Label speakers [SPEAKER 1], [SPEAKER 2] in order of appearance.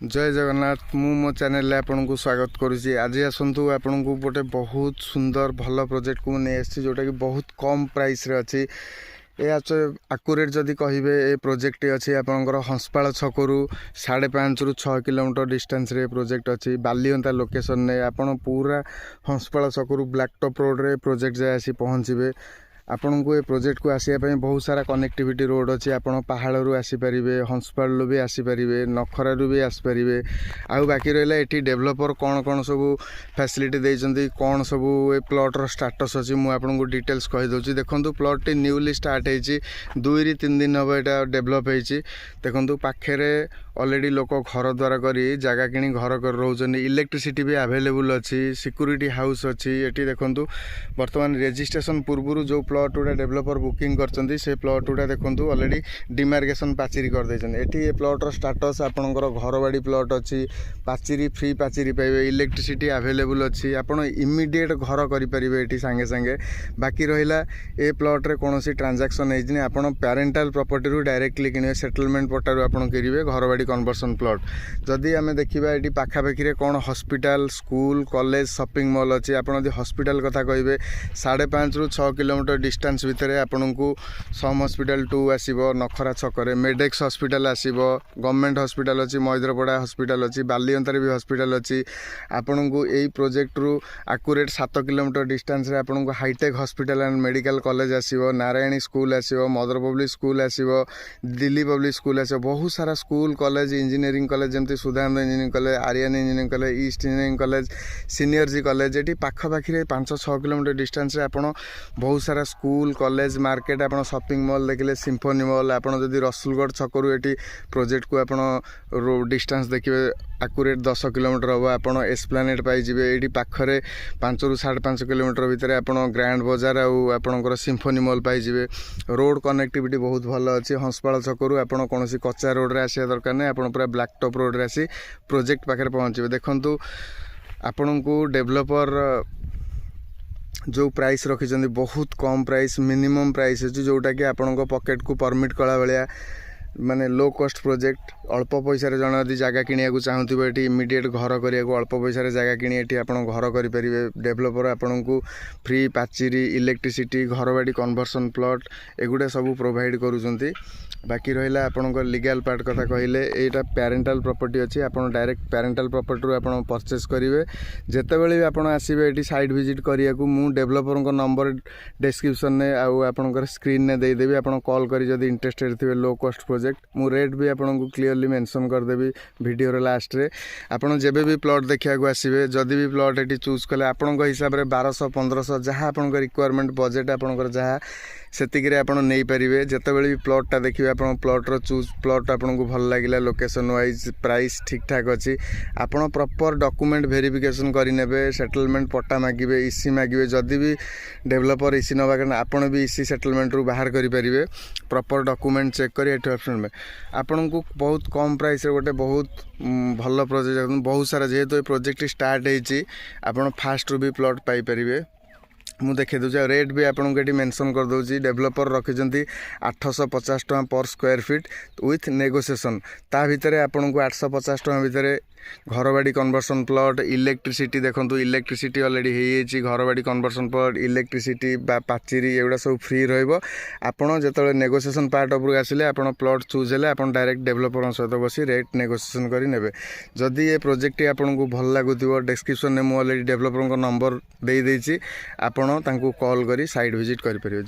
[SPEAKER 1] जय जगन्नाथ मु मो चैनल आपन को स्वागत करुँची। आज आसतु आपन को गोटे बहुत सुंदर भल प्रोजेक्ट को नहीं आसी जोटा कि बहुत कम प्राइस रे अच्छी ये आकुरेट जदि कहे ये प्रोजेक्ट अच्छी आपंकर हंसपाल छकरू 5.5 ରୁ 6 किलोमीटर डिस्टेंस रे प्रोजेक्ट अच्छी बालीअंता लोकेशन ने आपन पूरा हंसपाल छकरू ब्लैकटॉप रोड रे प्रोजेक्ट जाए आसी पहुँचे। आपन को ये प्रोजेक्ट को आसापी बहुत सारा कनेक्टिविटी रोड अच्छी आपड़ पहाड़ू आसीपर हंसपालू भी आसीपर नखरारू भी आसपारे आउ बाकी रहा ये डेभलपर कौन कौन सब फैसिलिटी देते कौन सब ये प्लॉटर स्टाटस अच्छी मुझे डिटेल्स कहीदे। देखो प्लॉट टी न्यूली स्टार्ट होती 2 ରୁ 3 दिन हम यहाँ डेभलप होती। देखो पाखे ऑलरेडी लोक घर द्वारा करी जगह किणी घर कर रोचन इलेक्ट्रिसिटी भी अवेलेबल अच्छी सिक्यूरिटी हाउस अच्छी। ये देखो बर्तमान रजिस्ट्रेशन पूर्व जो प्लॉट गुड़ा डेभलपर बुकिंग करछंती से प्लॉट गुड़ा देखो ऑलरेडी डिमार्केशन पाचेरी कर देछन। एठी ये प्लॉटर स्टाटस आपनकर घरबाड़ी प्लॉट अच्छी पाचेरी फ्री पाचेरी पाइबे इलेक्ट्रिसिटी अवेलेबल अच्छी आपन इमिडिएट घर करि परिबे एठी संगे संगे। बाकी रहिला ए प्लॉट रे कोनोसी ट्रांजैक्शन हेजनी आपन पेरेंटल प्रॉपर्टी रु डायरेक्टली किने सेटलमेंट पटारु आपन करिवे घरबाड़ी कन्वर्सन प्लॉट। जदि आमे देखिबा एठी पाखापाखि रे कोन hospital school college shopping mall अच्छी आपन जदि हॉस्पिटल कथा कहिबे 5.5 ରୁ 6 किलोमीटर डिस्टेंस भितर आपन को सम हॉस्पिटल 2 आसीबो नखरा छकरे मेडेक्स हॉस्पिटल आसीबो गवर्नमेंट हॉस्पिटल अच्छी मैद्रपड़ा हॉस्पिटल अच्छी बालीअंतारे भी हॉस्पिटल अच्छी आपन को यही प्रोजेक्ट रु आकुरेट 7 किलोमीटर डिस्टेंस रे आपन को hi-tech hospital and medical college आसीबो नारायणी स्कूल आसीबो मदर पब्लिक स्कूल आसीबो दिल्ली पब्लिक स्कूल आसीबो बहुत सारा स्कूल कॉलेज इंजीनियरिंग कॉलेज जमती Sudhananda engineering college Aryan engineering college east engineering college सीनियरजी कॉलेज ये पाखापाखि 5-6 किलोमीटर डिस्टेंस रे आपन बहुत सारा स्कूल कॉलेज मार्केट आपन शॉपिंग मॉल देखिले सिम्फोनी मॉल आपन जदि रसुलगढ़ छकरू एटी प्रोजेक्ट को आपन डिस्टेंस देखिए आकुरेट 10 किलोमीटर हम आपन एस्प्लानेड पाइबे। ये पाखरे 5 ରୁ 5.5 किलोमीटर भितर आपन ग्रैंड बाजार आपणकर सिम्फोनी मॉल पाइबे। रोड कनेक्टिविटी बहुत भल अच्छी हंसपाल छकरू आपन कौन कच्चा रोड रे आसिया दरकार नहीं आपन पूरा ब्लैकटॉप रोड रे आसी प्रोजेक्ट पाखे पहुँचे। देखु आपण को डेभलपर जो प्राइस रखी बहुत कम प्राइस मिनिमम प्राइस अच्छी जोटा कि आपण पॉकेट को परमिट कला भाया माने लो कॉस्ट प्रोजेक्ट अल्प पैसा जन यदि जगह किणा चाहूब ये इमिडिएट घर करने अल्प पैसा जगह किणी ये आप घर करेंगे। डेभलपर आपन को फ्री पाचेरी इलेक्ट्रिसिटी घरबाड़ी कन्वर्सन प्लॉट एगुड़ा सब प्रोवाइड करुँच। बाकी रहा आपंकर लीगल पार्ट कथा कहले यहाँ पेरेंटल प्रॉपर्टी अच्छी आपन डायरेक्ट पेरेंटल प्रॉपर्टी आप परचेस करेंगे। जितेबाला भी आपड़ आसबे ये साइट विजिट करिया मु डेभलपर नंबर डिस्क्रिप्शन ने आपंकर स्क्रीन ने देदेवी आप कॉल करी जदि इंटरेस्टेड थे लो कॉस्ट प्रोजेक्ट मु रेट भी आपको क्लीयरली मेंशन करदेवी वीडियो लास्ट रे। आपन जेबे भी प्लॉट देखा आसबे जदि भी प्लॉट ये चूज कले आपण हिसाब से 1200-1500 जहाँ आप रिक्वायरमेंट बजेट आपंकर जहाँ सेतिक आपन नहीं पारे। जितेबाला भी प्लॉटा देखिए आप प्लॉटर चूज प्लॉट आपको भल लगे लोकेशन वाइज प्राइस ठीक ठाक अच्छी आपन प्रॉपर डॉक्यूमेंट वेरिफिकेशन करेंगे सेटलमेंट पट्टा मागे इसी मागे जदि भी डेभलपर इसी नवा कारण आपन भी इसी सेटलमेंट रू बाहर करेंगे प्रॉपर डॉक्यूमेंट चेक कर ऑप्शन में आपन को बहुत कम प्राइस गोटे बहुत भल प्रोजेक्ट बहुत सारा जेहेतु प्रोजेक्ट स्टार्ट होती आपन फास्ट रू भी प्लॉट पाइपर। मु देखे दूसरे रेट भी आपको ये मेंशन कर दूसरी डेभलपर रखिंट 850 टका पर स्क्वायर फीट विथ नेगोशिएशन ता भितर आपन को 850 टका भितर घरबाड़ी कन्वर्सन प्लॉट इलेक्ट्रिसिटी देखो इलेक्ट्रिसिटी ऑलरेडी हो घरबाड़ी कन्वर्सन प्लॉट इलेक्ट्रिसिटी पाचेरी एगुड़ा सब फ्री रपण जो नेगोशिएशन पार्ट उपरକୁ आसिले आपन प्लॉट चूज हेले आपन डायरेक्ट डेभलपर सहित बसी रेट नेगोशिएशन करी नेबे। जदि ये प्रोजेक्ट आपन को भल लागुथिबो डिस्क्रिप्शन में मु ऑलरेडी डेभलपर नंबर दे देछि आपन तांको कॉल करी साइट विजिट करि परिबे।